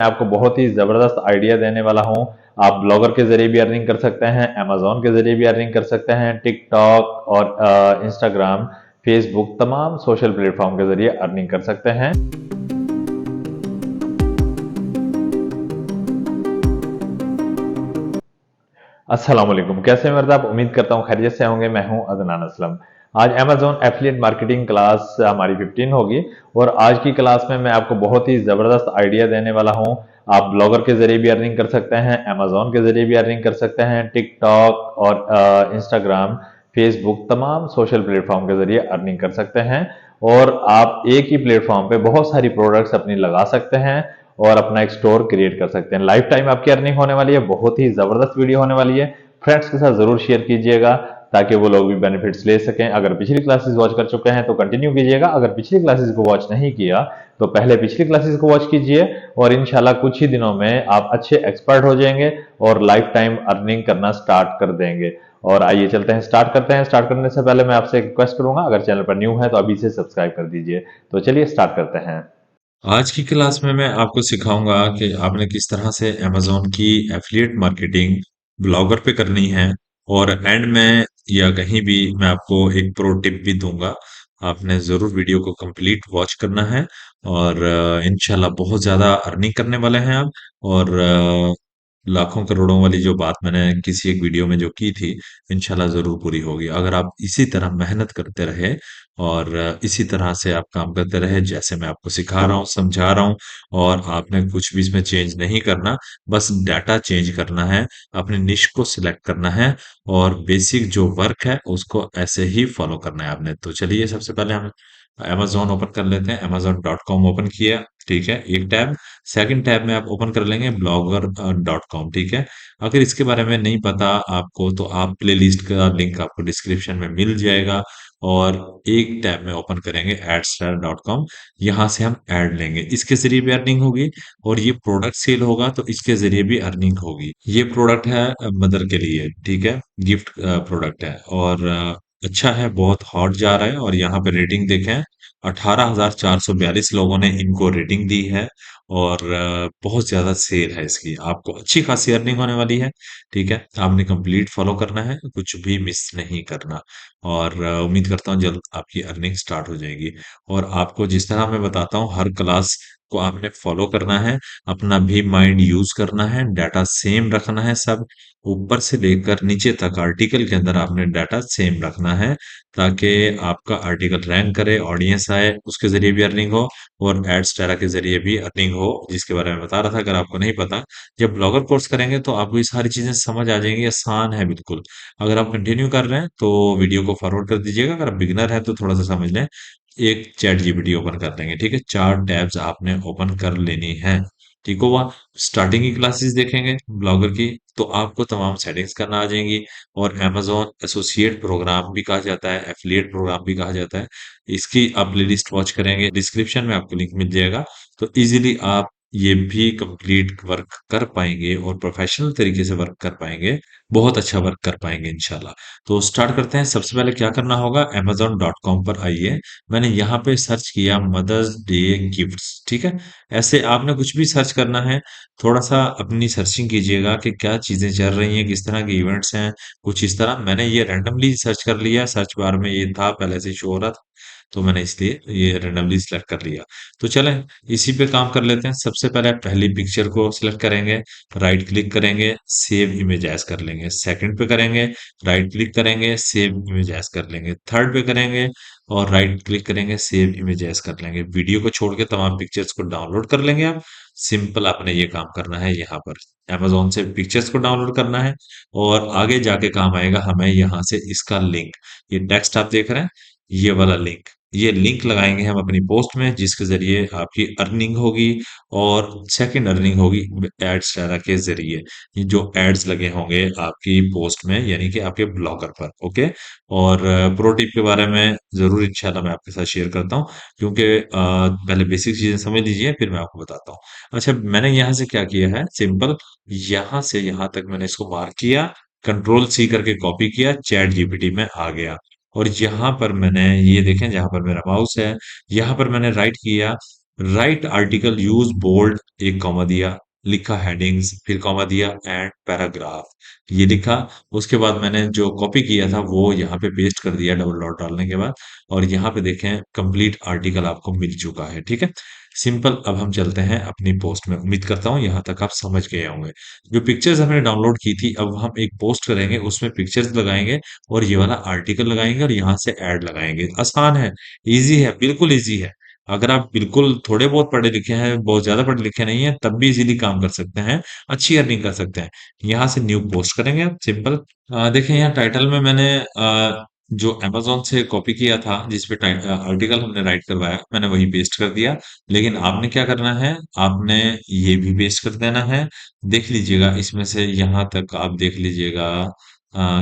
आपको बहुत ही ज़बरदस्त आइडिया देने वाला हूँ। आप ब्लॉगर के ज़रिए भी अर्निंग कर सकते हैं, अमेज़न के ज़रिए भी अर्निंग कर सकते हैं, टिकटॉक और इंस्टाग्राम, फेसबुक तमाम सोशल प्लेटफ़ॉर्म के ज़रिए अर्निंग कर सकते हैं। अस्सलाम वालेकुम, कैसे हैं मर्द आप? उम्मीद करता हूँ खैरियत से होंगे। मैं हूँ अदनान असलम। आज अमेज़न एफिलिएट मार्केटिंग क्लास हमारी 15 होगी और आज की क्लास में मैं आपको बहुत ही ज़बरदस्त आइडिया देने वाला हूँ। आप ब्लॉगर के ज़रिए भी अर्निंग कर सकते हैं, अमेज़न के ज़रिए भी अर्निंग कर सकते हैं, टिकटॉक और इंस्टाग्राम, फेसबुक तमाम सोशल प्लेटफ़ॉर्म के ज़रिए अर्निंग कर सकते हैं और आप एक ही प्लेटफ़ॉर्म पे बहुत सारी प्रोडक्ट्स अपनी लगा सकते हैं और अपना एक स्टोर क्रिएट कर सकते हैं। लाइफ टाइम आपकी अर्निंग होने वाली है, बहुत ही ज़बरदस्त वीडियो होने वाली है। फ्रेंड्स के साथ ज़रूर शेयर कीजिएगा ताकि वो लोग भी बेनिफिट्स ले सकें। अगर पिछली क्लासेस वॉच कर चुके हैं तो कंटिन्यू कीजिएगा, अगर पिछली क्लासेस को वॉच नहीं किया तो पहले पिछली क्लासेस को वॉच कीजिए और इंशाल्लाह कुछ ही दिनों में आप अच्छे एक्सपर्ट हो जाएंगे और लाइफ टाइम अर्निंग करना स्टार्ट कर देंगे। और आइए चलते हैं, स्टार्ट करते हैं। स्टार्ट करने से पहले मैं आपसे एक रिक्वेस्ट करूंगा, अगर चैनल पर न्यू है तो अभी से सब्सक्राइब कर दीजिए। तो चलिए स्टार्ट करते हैं। आज की क्लास में मैं आपको सिखाऊंगा कि आपने किस तरह से अमेज़न की एफ़िलिएट मार्केटिंग ब्लॉगर पे करनी है। और एंड में या कहीं भी मैं आपको एक प्रो टिप भी दूंगा। आपने ज़रूर वीडियो को कंप्लीट वॉच करना है और इंशाल्लाह बहुत ज़्यादा अर्निंग करने वाले हैं आप। और लाखों करोड़ों वाली जो बात मैंने किसी एक वीडियो में जो की थी, इंशाल्लाह ज़रूर पूरी होगी अगर आप इसी तरह मेहनत करते रहे और इसी तरह से आप काम करते रहे जैसे मैं आपको सिखा रहा हूँ, समझा रहा हूँ। और आपने कुछ भी इसमें चेंज नहीं करना, बस डाटा चेंज करना है, अपने निश को सिलेक्ट करना है और बेसिक जो वर्क है उसको ऐसे ही फॉलो करना है आपने। तो चलिए सबसे पहले हम अमेज़न ओपन कर लेते हैं। amazon.com ओपन किया, ठीक है, एक टैब। सेकंड टैब में आप ओपन कर लेंगे ब्लॉगर डॉट कॉम, ठीक है। अगर इसके बारे में नहीं पता आपको तो आप प्लेलिस्ट का लिंक आपको डिस्क्रिप्शन में मिल जाएगा। और एक टैब में ओपन करेंगे एडस्टार.com, यहाँ से हम ऐड लेंगे, इसके जरिए भी अर्निंग होगी। और ये प्रोडक्ट सेल होगा तो इसके जरिए भी अर्निंग होगी। ये प्रोडक्ट है मदर के लिए, ठीक है, गिफ्ट प्रोडक्ट है और अच्छा है, बहुत हॉट जा रहा है। और यहाँ पे रेटिंग देखें, 18,442 लोगों ने इनको रेटिंग दी है। और बहुत ज्यादा सेल है इसकी, आपको अच्छी खासी अर्निंग होने वाली है। ठीक है, आपने कंप्लीट फॉलो करना है, कुछ भी मिस नहीं करना। और उम्मीद करता हूँ जल्द आपकी अर्निंग स्टार्ट हो जाएगी। और आपको जिस तरह मैं बताता हूँ हर क्लास को आपने फॉलो करना है, अपना भी माइंड यूज करना है, डाटा सेम रखना है सब, ऊपर से लेकर नीचे तक आर्टिकल के अंदर आपने डाटा सेम रखना है ताकि आपका आर्टिकल रैंक करे, ऑडियंस आए, उसके जरिए भी अर्निंग हो और एड्स वगैरह के जरिए भी अर्निंग हो, जिसके बारे में बता रहा था। अगर आपको नहीं पता, जब ब्लॉगर कोर्स करेंगे तो आपको ये सारी चीजें समझ आ जाएंगी, आसान है बिल्कुल। अगर आप कंटिन्यू कर रहे हैं तो वीडियो को फॉरवर्ड कर दीजिएगा, अगर आप बिगिनर है तो थोड़ा सा समझ लें। एक चैट जीपीटी ओपन कर लेंगे, ठीक है, 4 टैब्स आपने ओपन कर लेनी है। ठीक होगा। स्टार्टिंग की क्लासेस देखेंगे ब्लॉगर की तो आपको तमाम सेटिंग्स करना आ जाएंगी। और amazon एसोसिएट प्रोग्राम भी कहा जाता है, एफिलिएट प्रोग्राम भी कहा जाता है। इसकी आप प्लेलिस्ट वॉच करेंगे, डिस्क्रिप्शन में आपको लिंक मिल जाएगा। तो इजीली आप ये भी कंप्लीट वर्क कर पाएंगे और प्रोफेशनल तरीके से वर्क कर पाएंगे, बहुत अच्छा वर्क कर पाएंगे इंशाल्लाह। तो स्टार्ट करते हैं। सबसे पहले क्या करना होगा, amazon.com पर आइए। मैंने यहाँ पे सर्च किया मदर्स डे गिफ्ट्स, ठीक है। ऐसे आपने कुछ भी सर्च करना है, थोड़ा सा अपनी सर्चिंग कीजिएगा कि क्या चीजें चल रही हैं, किस तरह के इवेंट्स हैं। कुछ इस तरह मैंने ये रैंडमली सर्च कर लिया, सर्च बार में ये था पहले से शो हो रहा था, तो मैंने इसलिए ये रैंडमली सिलेक्ट कर लिया। तो चलें इसी पे काम कर लेते हैं। सबसे पहले पहली पिक्चर को सिलेक्ट करेंगे, राइट क्लिक करेंगे, सेव इमेज एज कर लेंगे। सेकंड पे करेंगे, राइट क्लिक करेंगे, सेव इमेज एज कर लेंगे। थर्ड पे करेंगे और राइट क्लिक करेंगे, सेव इमेज एज कर लेंगे। वीडियो को छोड़ के तमाम पिक्चर्स को डाउनलोड कर लेंगे आप। सिंपल आपने ये काम करना है, यहाँ पर अमेज़न से पिक्चर्स को डाउनलोड करना है। और आगे जाके काम आएगा हमें यहाँ से इसका लिंक, ये टेक्स्ट आप देख रहे हैं, ये वाला लिंक, ये लिंक लगाएंगे हम अपनी पोस्ट में, जिसके जरिए आपकी अर्निंग होगी। और सेकंड अर्निंग होगी एड्स वगैरह के जरिए, ये जो एड्स लगे होंगे आपकी पोस्ट में, यानी कि आपके ब्लॉगर पर। ओके। और प्रो टिप के बारे में जरूर इंशाल्लाह मैं आपके साथ शेयर करता हूँ, क्योंकि पहले बेसिक चीजें समझ लीजिए फिर मैं आपको बताता हूँ। अच्छा, मैंने यहाँ से क्या किया है, सिंपल यहाँ से यहाँ तक मैंने इसको मार्क किया, कंट्रोल सी करके कॉपी किया, चैट जीपीटी में आ गया। और यहाँ पर मैंने ये देखें, जहां पर मेरा माउस है, यहाँ पर मैंने राइट किया, राइट आर्टिकल यूज बोल्ड, एक कॉमा दिया, लिखा हेडिंग्स, फिर कॉमा दिया एंड पैराग्राफ, ये लिखा। उसके बाद मैंने जो कॉपी किया था वो यहाँ पे पेस्ट कर दिया डबल डॉट डालने के बाद। और यहाँ पे देखें कंप्लीट आर्टिकल आपको मिल चुका है, ठीक है। सिंपल। अब हम चलते हैं अपनी पोस्ट में। उम्मीद करता हूँ यहाँ तक आप समझ गए होंगे। जो पिक्चर्स हमने डाउनलोड की थी, अब हम एक पोस्ट करेंगे, उसमें पिक्चर्स लगाएंगे और ये वाला आर्टिकल लगाएंगे और यहाँ से ऐड लगाएंगे। आसान है, इजी है, बिल्कुल इजी है। अगर आप बिल्कुल थोड़े बहुत पढ़े लिखे हैं, बहुत ज्यादा पढ़े लिखे नहीं है, तब भी इजीली काम कर सकते हैं, अच्छी अर्निंग कर सकते हैं। यहाँ से न्यू पोस्ट करेंगे आप, सिंपल। देखिए यहाँ टाइटल में मैंने जो अमेज़न से कॉपी किया था, जिस पे आर्टिकल हमने राइट करवाया, मैंने वही पेस्ट कर दिया। लेकिन आपने क्या करना है, आपने ये भी पेस्ट कर देना है। देख लीजिएगा इसमें से यहाँ तक आप देख लीजिएगा,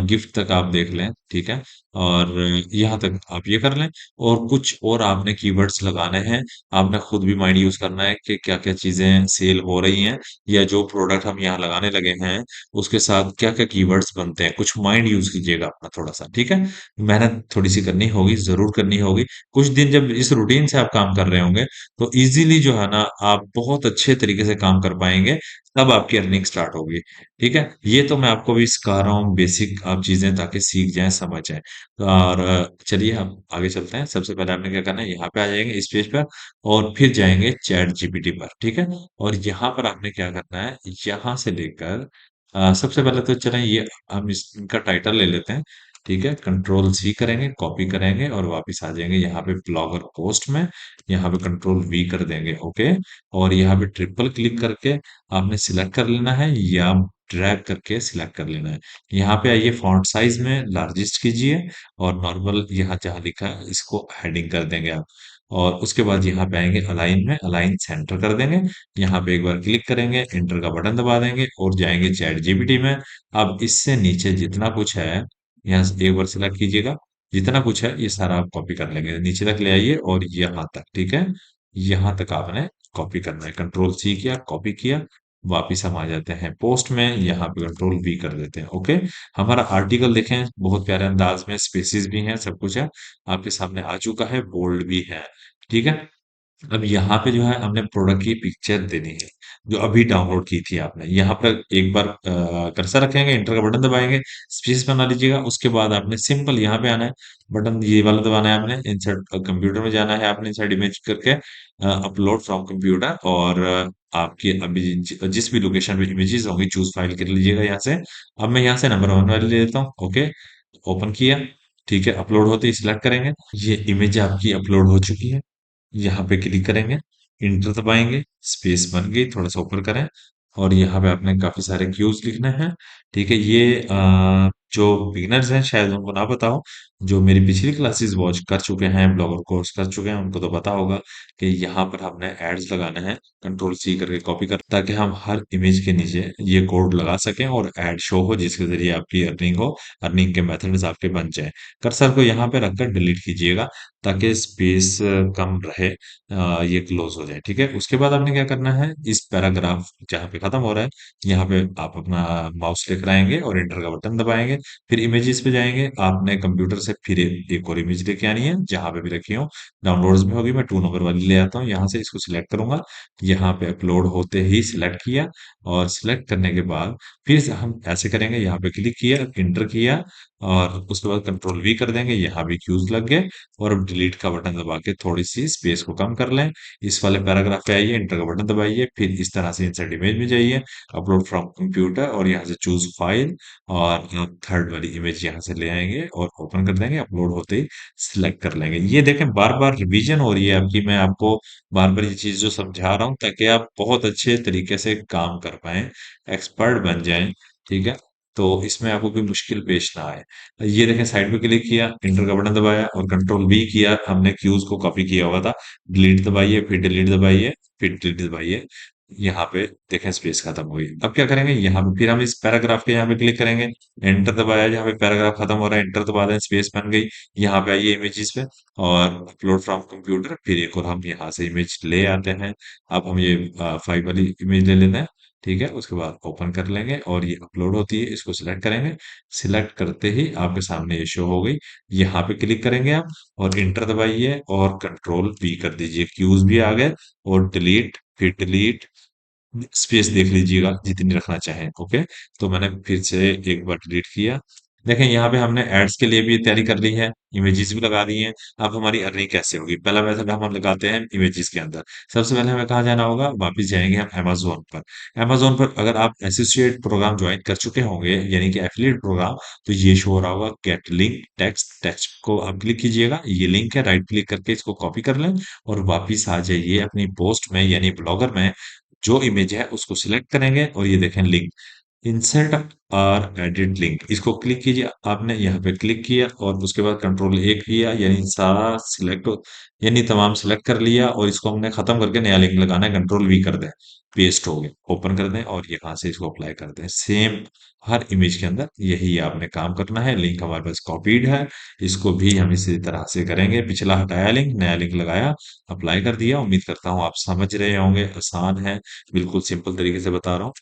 गिफ्ट तक आप देख लें, ठीक है। और यहाँ तक आप ये कर लें। और कुछ और आपने कीवर्ड्स लगाने हैं। आपने खुद भी माइंड यूज करना है कि क्या क्या चीजें सेल हो रही हैं, या जो प्रोडक्ट हम यहाँ लगाने लगे हैं उसके साथ क्या क्या कीवर्ड्स बनते हैं। कुछ माइंड यूज कीजिएगा अपना थोड़ा सा, ठीक है। मेहनत थोड़ी सी करनी होगी, जरूर करनी होगी। कुछ दिन जब इस रूटीन से आप काम कर रहे होंगे, तो इजीली जो है ना, आप बहुत अच्छे तरीके से काम कर पाएंगे। तब आपकी अर्निंग स्टार्ट होगी, ठीक है। ये तो मैं आपको भी सिखा रहा हूँ बेसिक आप चीजें, ताकि सीख जाएं, समझ जाएं। और चलिए हम आगे चलते हैं। सबसे पहले आपने क्या करना है, यहाँ पे आ जाएंगे इस पेज पर, और फिर जाएंगे चैट जीपीटी पर, ठीक है। और यहाँ पर आपने क्या करना है, यहाँ से लेकर सबसे पहले तो चलें, ये हम इनका टाइटल ले लेते हैं, ठीक है। कंट्रोल सी करेंगे, कॉपी करेंगे और वापस आ जाएंगे यहाँ पे ब्लॉगर पोस्ट में। यहाँ पे कंट्रोल वी कर देंगे, ओके। और यहाँ पे ट्रिपल क्लिक करके आपने सिलेक्ट कर लेना है, या ड्रैग करके सिलेक्ट कर लेना है। यहाँ पे आइए, फॉन्ट साइज में लार्जेस्ट कीजिए, और नॉर्मल यहाँ जहाँ लिखा है इसको हेडिंग कर देंगे आप। और उसके बाद यहाँ पे आएंगे अलाइन में, अलाइन सेंटर कर देंगे। यहाँ पे एक बार क्लिक करेंगे, इंटर का बटन दबा देंगे और जाएंगे चैट जीपीटी में। अब इससे नीचे जितना कुछ है, यहाँ से एक बार सिलेक्ट कीजिएगा। जितना कुछ है ये सारा आप कॉपी कर लेंगे, नीचे तक ले आइए और यहाँ तक, ठीक है। यहाँ तक आपने कॉपी करना है। कंट्रोल सी किया, कॉपी किया, वापिस हम आ जाते हैं पोस्ट में, यहाँ पे कंट्रोल वी कर देते हैं, ओके। हमारा आर्टिकल देखें, बहुत प्यारे अंदाज में, स्पेसिस भी हैं, सब कुछ है, आपके सामने आ चुका है, बोल्ड भी है, ठीक है। अब यहाँ पे जो है हमने प्रोडक्ट की पिक्चर देनी है, जो अभी डाउनलोड की थी आपने। यहाँ पर एक बार कर्सर रखेंगे, इंटर का बटन दबाएंगे, स्पेस बना लीजिएगा। उसके बाद आपने सिंपल यहाँ पे आना है, बटन ये वाला दबाना है आपने, इंसर्ट कंप्यूटर में जाना है आपने, इंसर्ट इमेज करके अपलोड फ्रॉम कंप्यूटर। और आपकी अभी जिस भी लोकेशन पे इमेजेस होंगी, चूज फाइल कर लीजिएगा यहाँ से। अब मैं यहाँ से नंबर वन वाली ले लेता हूँ, ओके। ओपन किया, ठीक है। अपलोड होते ही सिलेक्ट करेंगे, ये इमेज आपकी अपलोड हो चुकी है। यहाँ पे क्लिक करेंगे, इंटर दबाएंगे, स्पेस बन गई, थोड़ा सा ऊपर करें। और यहाँ पे आपने काफी सारे क्यूज लिखने हैं, ठीक है। ये जो बिगिनर्स हैं शायद उनको ना पता हो, जो मेरी पिछली क्लासेस वॉच कर चुके हैं, ब्लॉगर कोर्स कर चुके हैं, उनको तो पता होगा कि यहाँ पर हमने एड्स लगाने हैं। कंट्रोल सी करके कॉपी कर, ताकि हम हर इमेज के नीचे ये कोड लगा सकें और एड शो हो, जिसके जरिए आपकी अर्निंग हो, अर्निंग के मेथड्स आपके बन जाएं। कर्सर को यहाँ पे रखकर डिलीट कीजिएगा, ताकि स्पेस कम रहे, ये क्लोज हो जाए, ठीक है। उसके बाद आपने क्या करना है, इस पैराग्राफ जहाँ पे खत्म हो रहा है, यहाँ पे आप अपना माउस लेकर आएंगे और इंटर का बटन दबाएंगे। फिर इमेजेस पे जाएंगे, आपने कंप्यूटर से फिर एक और इमेज लेके आनी है, जहाँ पे भी रखी हो, डाउनलोड्स में होगी, मैं 2 नंबर वाली ले आता हूँ। यहाँ से इसको सिलेक्ट करूंगा, यहाँ पे अपलोड होते ही सिलेक्ट किया। और सिलेक्ट करने के बाद फिर से हम ऐसे करेंगे, यहाँ पे क्लिक किया, इंटर किया, और उसके बाद कंट्रोल वी कर देंगे, यहाँ भी क्यूज लग गए। और अब डिलीट का बटन दबा के थोड़ी सी स्पेस को कम कर लें। इस वाले पैराग्राफ पे आइए, इंटर का बटन दबाइए, फिर इस तरह से इंसर्ट इमेज में जाइए, अपलोड फ्रॉम कंप्यूटर, और यहाँ से चूज फाइल, और थर्ड वाली इमेज यहाँ से ले आएंगे और ओपन कर देंगे। अपलोड होते ही सिलेक्ट कर लेंगे। ये देखें, बार बार रिवीजन हो रही है आपकी, मैं आपको बार बार ये चीज जो समझा रहा हूँ, ताकि आप बहुत अच्छे तरीके से काम कर पाए, एक्सपर्ट बन जाएं, ठीक है। तो इसमें आपको कोई मुश्किल पेश ना आए। ये देखें, साइड पे क्लिक किया, इंटर का बटन दबाया और कंट्रोल वी किया, हमने क्यूज को कॉपी किया हुआ था। डिलीट दबाइए, फिर डिलीट दबाइए, फिर डिलीट दबाइए। यहाँ पे देखें स्पेस खत्म हो गई। अब क्या करेंगे, यहाँ पे फिर हम इस पैराग्राफ के यहाँ पे क्लिक करेंगे, एंटर दबाया, जहाँ पे पैराग्राफ खत्म हो रहा है एंटर दबा दें, स्पेस बन गई। यहाँ पे आइए इमेजेस पे और अपलोड फ्रॉम कंप्यूटर, फिर एक और हम यहाँ से इमेज ले आते हैं। अब हम ये 5 वाली इमेज ले लेते हैं, ठीक है। उसके बाद ओपन कर लेंगे और ये अपलोड होती है, इसको सिलेक्ट करेंगे। सिलेक्ट करते ही आपके सामने ये शो हो गई। यहाँ पे क्लिक करेंगे आप और इंटर दबाइए और कंट्रोल वी कर दीजिए, क्यूज भी आ गए। और डिलीट, फिर डिलीट, स्पेस देख लीजिएगा जितनी रखना चाहें, ओके। तो मैंने फिर से एक बार डिलीट किया। देखें यहाँ पे हमने एड्स के लिए भी तैयारी कर ली है, इमेजेस भी लगा दी हैं। अब हमारी अर्निंग कैसे होगी, पहला मेथड हम लगाते हैं इमेजेस के अंदर। सबसे पहले हमें कहाँ जाना होगा, वापस जाएंगे हम अमेजोन पर। अमेजोन पर अगर आप एसोसिएट प्रोग्राम ज्वाइन कर चुके होंगे, यानी कि एफिलिएट प्रोग्राम, तो ये शो हो रहा होगा गेट लिंक टेक्स्ट, टेक्स्ट को आप क्लिक कीजिएगा, ये लिंक है, राइट क्लिक करके इसको कॉपी कर लें और वापिस आ जाइए अपनी पोस्ट में यानी ब्लॉगर में। जो इमेज है उसको सिलेक्ट करेंगे और ये देखें लिंक, इंसर्ट और एडिट लिंक, इसको क्लिक कीजिए। आपने यहाँ पे क्लिक किया और उसके बाद कंट्रोल ए किया, यानी सारा सिलेक्ट, यानी तमाम सिलेक्ट कर लिया और इसको हमने खत्म करके नया लिंक लगाना है, कंट्रोल वी कर दें, पेस्ट हो गया, ओपन कर दें और यहाँ से इसको अप्लाई कर दें। सेम हर इमेज के अंदर यही आपने काम करना है। लिंक हमारे पास कॉपीड है, इसको भी हम इसी तरह से करेंगे। पिछला हटाया लिंक, नया लिंक लगाया, अप्लाई कर दिया। उम्मीद करता हूँ आप समझ रहे होंगे, आसान है, बिल्कुल सिंपल तरीके से बता रहा हूँ।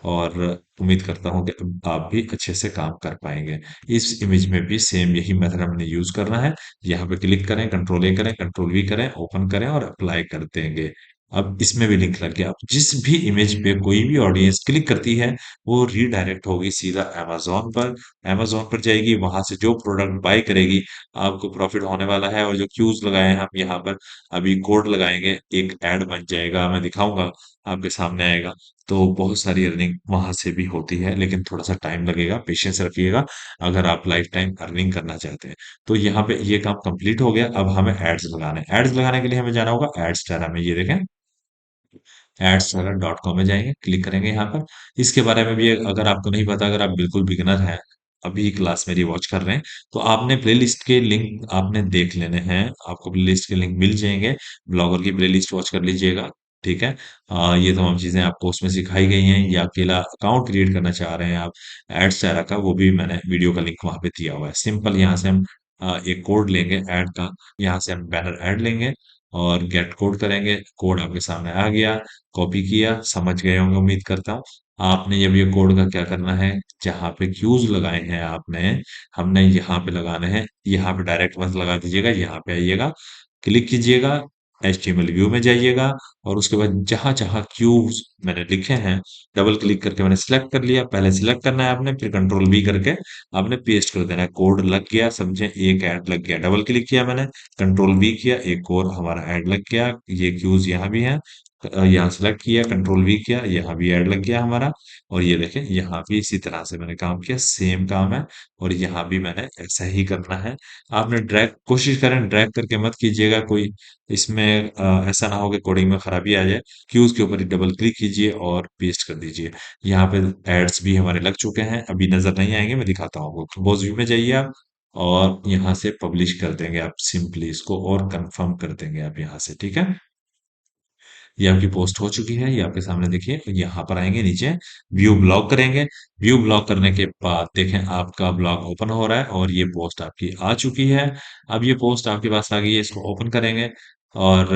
और उम्मीद करता हूँ कि अब आप भी अच्छे से काम कर पाएंगे। इस इमेज में भी सेम यही मेथड हमने यूज करना है। यहाँ पे क्लिक करें, कंट्रोल ए करें, कंट्रोल वी करें, ओपन करें और अप्लाई कर देंगे। अब इसमें भी लिंक लग गया। अब जिस भी इमेज पे कोई भी ऑडियंस क्लिक करती है, वो रीडायरेक्ट होगी सीधा अमेजोन पर। अमेजोन पर जाएगी, वहां से जो प्रोडक्ट बाय करेगी, आपको प्रॉफिट होने वाला है। और जो क्यूज लगाए हैं हम यहाँ पर, अभी कोड लगाएंगे, एक ऐड बन जाएगा, मैं दिखाऊंगा, आपके सामने आएगा। तो बहुत सारी अर्निंग वहां से भी होती है, लेकिन थोड़ा सा टाइम लगेगा, पेशेंस रखिएगा अगर आप लाइफ टाइम अर्निंग करना चाहते हैं। तो यहाँ पे ये काम कंप्लीट हो गया। अब हमें एड्स लगाने हैं। एड्स लगाने के लिए हमें जाना होगा एड्स टैब में, ये देखें adstarter.com में जाएंगे, क्लिक करेंगे यहाँ पर। इसके बारे में भी अगर आपको नहीं पता, अगर आप बिल्कुल बिगिनर हैं, अभी क्लास मेरी वॉच कर रहे हैं, तो आपने प्लेलिस्ट के लिंक आपने देख लेने हैं, आपको प्लेलिस्ट के लिंक मिल जाएंगे। ब्लॉगर की प्लेलिस्ट वॉच कर लीजिएगा, ठीक है। ये तमाम चीजें आपको उसमें सिखाई गई हैं। या अकेला अकाउंट क्रिएट करना चाह रहे हैं आप एड्स का, वो भी मैंने वीडियो का लिंक वहां पे दिया हुआ है। सिंपल यहाँ से हम एक कोड लेंगे ऐड का, यहाँ से हम बैनर ऐड लेंगे और गेट कोड करेंगे। कोड आपके सामने आ गया, कॉपी किया, समझ गए होंगे उम्मीद करता हूँ। आपने जब ये कोड का क्या करना है, जहाँ पे क्यूज लगाए हैं आपने, हमने यहाँ पे लगाने हैं। यहाँ पे डायरेक्ट मत लगा दीजिएगा, यहाँ पे आइएगा, क्लिक कीजिएगा, HTML व्यू में जाइएगा और उसके बाद जहां जहां क्यूज मैंने लिखे हैं, डबल क्लिक करके मैंने सिलेक्ट कर लिया। पहले सिलेक्ट करना है आपने, फिर कंट्रोल वी करके आपने पेस्ट कर देना है। कोड लग गया, समझे, एक ऐड लग गया। डबल क्लिक किया मैंने, कंट्रोल वी किया, एक और हमारा ऐड लग गया। ये क्यूज यहाँ भी है, यहाँ सेलेक्ट किया, कंट्रोल वी किया, यहाँ भी ऐड लग गया हमारा। और ये देखें यहाँ भी इसी तरह से मैंने काम किया, सेम काम है। और यहाँ भी मैंने ऐसा ही करना है। आपने ड्रैग, कोशिश करें ड्रैग करके मत कीजिएगा, कोई इसमें ऐसा ना हो कि कोडिंग में खराबी आ जाए। क्यूज के ऊपर ही डबल क्लिक कीजिए और पेस्ट कर दीजिए। यहाँ पे एड्स भी हमारे लग चुके हैं, अभी नजर नहीं आएंगे, मैं दिखाता हूँ आपको। कंपोज व्यू में जाइए आप और यहाँ से पब्लिश कर देंगे आप, सिंपली इसको और कंफर्म कर देंगे आप यहाँ से, ठीक है। ये आपकी पोस्ट हो चुकी है, ये आपके सामने देखिए। यहाँ पर आएंगे नीचे, व्यू ब्लॉग करेंगे। व्यू ब्लॉग करने के बाद देखें आपका ब्लॉग ओपन हो रहा है और ये पोस्ट आपकी आ चुकी है। अब ये पोस्ट आपके पास आ गई है, इसको ओपन करेंगे और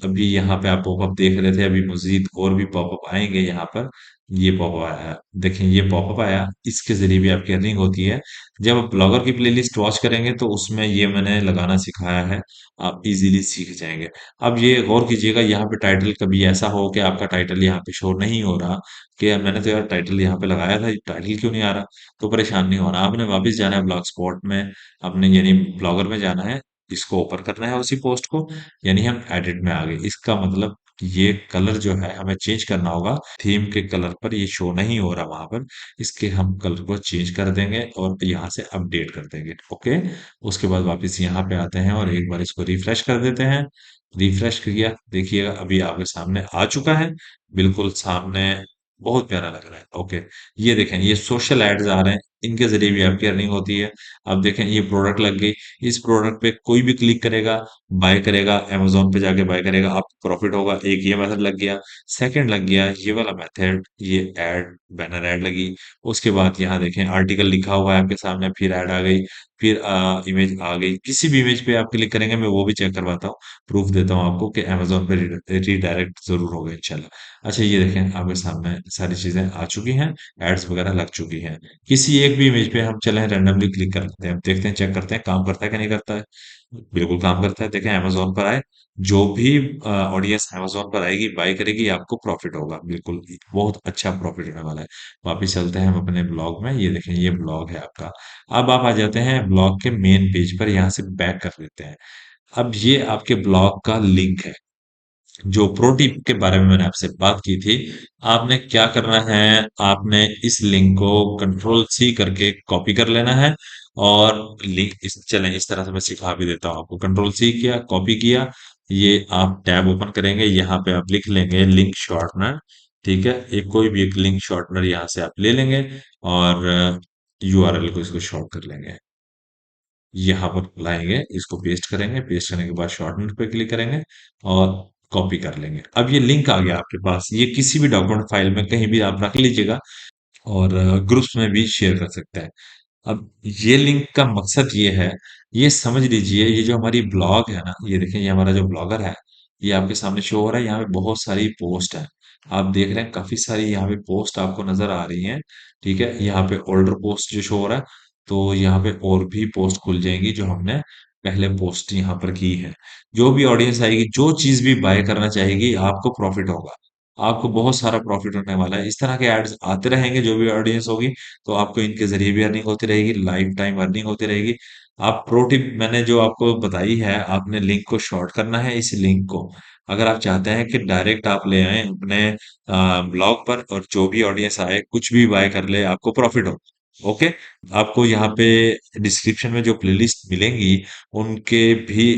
अभी यहाँ पे आप पॉपअप देख रहे थे, अभी मजीद और भी पॉपअप आएंगे यहाँ पर। ये पॉपअप आया, देखें ये पॉपअप आया, इसके जरिए भी आपकी अर्निंग होती है। जब आप ब्लॉगर की प्लेलिस्ट वॉच करेंगे तो उसमें ये मैंने लगाना सिखाया है, आप इजीली सीख जाएंगे। अब ये गौर कीजिएगा, यहाँ पे टाइटल कभी ऐसा हो कि आपका टाइटल यहाँ पे शो नहीं हो रहा, कि यार मैंने तो यार टाइटल यहाँ पे लगाया था, टाइटल क्यों नहीं आ रहा, तो परेशान नहीं होना। आपने वापस जाना है ब्लॉग स्पॉट में, अपने यानी ब्लॉगर में जाना है, इसको ओपन करना है उसी पोस्ट को, यानी हम एडिट में आ गए। इसका मतलब कि ये कलर जो है हमें चेंज करना होगा, थीम के कलर पर ये शो नहीं हो रहा वहां पर, इसके हम कलर को चेंज कर देंगे और यहाँ से अपडेट कर देंगे, ओके। उसके बाद वापस यहाँ पे आते हैं और एक बार इसको रिफ्रेश कर देते हैं। रिफ्रेश किया, देखिएगा अभी आपके सामने आ चुका है, बिल्कुल सामने, बहुत प्यारा लग रहा है, ओके। ये देखें, ये सोशल एड्स आ रहे हैं, इनके ज़रिए भी आपकी अर्निंग होती है। अब देखें ये प्रोडक्ट लग गई, इस प्रोडक्ट पे कोई भी क्लिक करेगा, बाय करेगा, अमेज़न पे जाके बाय करेगा, आपको प्रॉफ़िट होगा। एक ये मेथड लग गया। सेकंड लग गया ये वाला मेथड, ये ऐड, बैनर ऐड लगी। उसके बाद यहाँ देखें आर्टिकल लिखा हुआ है आपके सामने, फिर ऐड आ गई, फिर इमेज आ गई। किसी भी इमेज पे आप क्लिक करेंगे, मैं वो भी चेक करवाता हूँ, प्रूफ देता हूँ आपको कि अमेज़न पे रीडायरेक्ट ज़रूर होगा इंशाल्लाह। अच्छा ये देखें आपके सामने सारी चीज़ें आ चुकी हैं, एड्स वगैरह लग चुकी हैं। किसी एक भी इमेज पे हम चलें रैंडमली क्लिक कर लेते हैं, देखते हैं, चेक करते हैं काम करता है कि नहीं करता है। बिल्कुल काम करता है। देखें अमेज़न पर आए, जो भी ऑडियंस अमेज़न पर आएगी, बाय करेगी, आपको प्रॉफ़िट होगा। बिल्कुल, बहुत अच्छा प्रॉफ़िट होने वाला है। वापिस चलते हैं हम अपने ब्लॉग में, ये देखें ये ब्लॉग है आपका। अब आप आ जाते हैं ब्लॉग के मेन पेज पर, यहाँ से बैक कर लेते हैं। अब ये आपके ब्लॉग का लिंक है, जो प्रो टिप के बारे में मैंने आपसे बात की थी। आपने क्या करना है, आपने इस लिंक को कंट्रोल सी करके कॉपी कर लेना है, और लिंक चलें इस तरह से मैं सिखा भी देता हूँ आपको। कंट्रोल सी किया, कॉपी किया, ये आप टैब ओपन करेंगे, यहाँ पे आप लिख लेंगे लिंक शॉर्टनर। ठीक है, एक कोई भी एक लिंक शॉर्टनर यहाँ से आप ले लेंगे, और यूआरएल को इसको शॉर्ट कर लेंगे, यहाँ पर लाएंगे, इसको पेस्ट करेंगे, पेस्ट करने के बाद शॉर्टनर पे क्लिक करेंगे और कॉपी कर लेंगे। अब ये लिंक आ गया आपके पास, ये किसी भी डॉक्यूमेंट फाइल में कहीं भी आप रख लीजिएगा, और ग्रुप्स में भी शेयर कर सकते हैं। अब ये लिंक का मकसद ये है, ये समझ लीजिए, ये जो हमारी ब्लॉग है ना, ये देखें ये हमारा जो ब्लॉगर है, ये आपके सामने शो हो रहा है। यहाँ पे बहुत सारी पोस्ट है, आप देख रहे हैं काफी सारी यहाँ पे पोस्ट आपको नजर आ रही हैं। ठीक है, यहाँ पे ओल्डर पोस्ट जो शो हो रहा है, तो यहाँ पे और भी पोस्ट खुल जाएंगी जो हमने पहले पोस्ट यहाँ पर की है। जो भी ऑडियंस आएगी, जो चीज भी बाय करना चाहेगी, आपको प्रॉफिट होगा, आपको बहुत सारा प्रॉफिट होने वाला है। इस तरह के एड्स आते रहेंगे, जो भी ऑडियंस होगी, तो आपको इनके जरिए भी अर्निंग होती रहेगी, लाइफ टाइम अर्निंग होती रहेगी। आप प्रो टिप मैंने जो आपको बताई है, आपने लिंक को शॉर्ट करना है, इस लिंक को अगर आप चाहते हैं कि डायरेक्ट आप ले आए अपने ब्लॉग पर, और जो भी ऑडियंस आए कुछ भी बाय कर ले, आपको प्रॉफिट हो। ओके, आपको यहाँ पे डिस्क्रिप्शन में जो प्लेलिस्ट मिलेंगी, उनके भी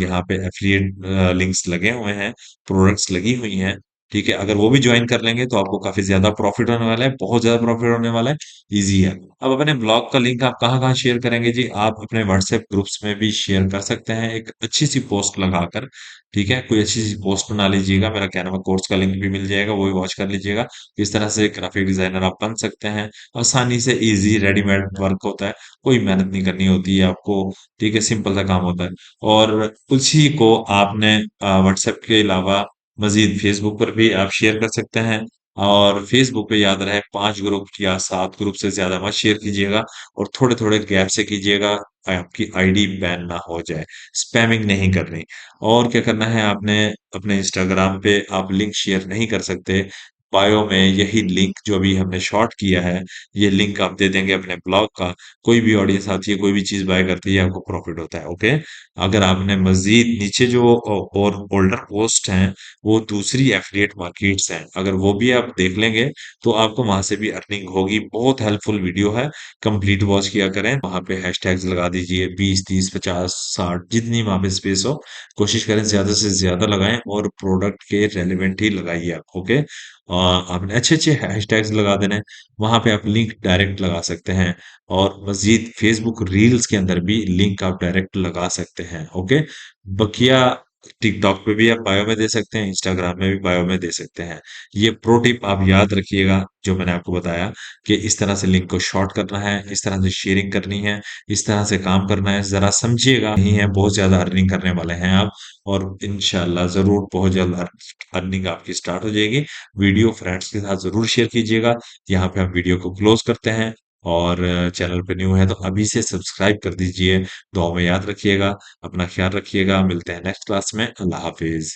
यहाँ पे एफिलिएट लिंक्स लगे हुए हैं, प्रोडक्ट्स लगी हुई हैं। ठीक है, अगर वो भी ज्वाइन कर लेंगे तो आपको काफी ज्यादा प्रॉफिट होने वाला है, बहुत ज्यादा प्रॉफिट होने वाला है। इजी है। अब अपने ब्लॉग का लिंक आप कहाँ कहाँ शेयर करेंगे जी? आप अपने व्हाट्सएप ग्रुप्स में भी शेयर कर सकते हैं, एक अच्छी सी पोस्ट लगाकर। ठीक है, कोई अच्छी सी पोस्ट बना लीजिएगा, मेरा कैनवा कोर्स का लिंक भी मिल जाएगा, वो भी वॉच कर लीजिएगा। इस तरह से ग्राफिक डिजाइनर आप बन सकते हैं, आसानी से। इजी रेडीमेड वर्क होता है, कोई मेहनत नहीं करनी होती है आपको। ठीक है, सिंपल सा काम होता है। और उसी को आपने व्हाट्सएप के अलावा मजीद फेसबुक पर भी आप शेयर कर सकते हैं। और फेसबुक पे याद रहे, 5 ग्रुप या 7 ग्रुप से ज्यादा मत शेयर कीजिएगा, और थोड़े थोड़े गैप से कीजिएगा, आपकी आईडी बैन ना हो जाए। स्पैमिंग नहीं करनी। और क्या करना है आपने, अपने इंस्टाग्राम पे आप लिंक शेयर नहीं कर सकते, बायो में यही लिंक जो अभी हमने शॉर्ट किया है, ये लिंक आप दे देंगे अपने ब्लॉग का। कोई भी ऑडियंस आती है, कोई भी चीज बाय करती है, आपको प्रॉफिट होता है। ओके, अगर आपने मजीद नीचे जो और ओल्डर पोस्ट हैं, वो दूसरी एफिलिएट मार्केट्स हैं, अगर वो भी आप देख लेंगे, तो आपको वहां से भी अर्निंग होगी। बहुत हेल्पफुल वीडियो है, कंप्लीट वॉच किया करें। वहां पे हैशटैग्स लगा दीजिए, 20, 30, 50, 60, जितनी वहां पे स्पेस हो, कोशिश करें ज्यादा से ज्यादा लगाएं, और प्रोडक्ट के रेलिवेंट ही लगाइए आप। ओके, आपने अच्छे अच्छे हैशटैग्स लगा देने, वहां पे आप लिंक डायरेक्ट लगा सकते हैं। और मजीद फेसबुक रील्स के अंदर भी लिंक आप डायरेक्ट लगा सकते हैं। ओके, बकिया टिकटॉक पे भी आप बायो में दे सकते हैं, इंस्टाग्राम में भी बायो में दे सकते हैं। ये प्रो टिप आप याद रखिएगा, जो मैंने आपको बताया, कि इस तरह से लिंक को शॉर्ट करना है, इस तरह से शेयरिंग करनी है, इस तरह से काम करना है। जरा समझिएगा, नहीं है बहुत ज्यादा अर्निंग करने वाले हैं आप, और इंशाल्लाह जरूर बहुत जल्द अर्निंग आपकी स्टार्ट हो जाएगी। वीडियो फ्रेंड्स के साथ जरूर शेयर कीजिएगा। यहाँ पे हम वीडियो को क्लोज करते हैं, और चैनल पे न्यू है तो अभी से सब्सक्राइब कर दीजिए। दुआ में याद रखिएगा, अपना ख्याल रखिएगा, मिलते हैं नेक्स्ट क्लास में। अल्लाह हाफिज।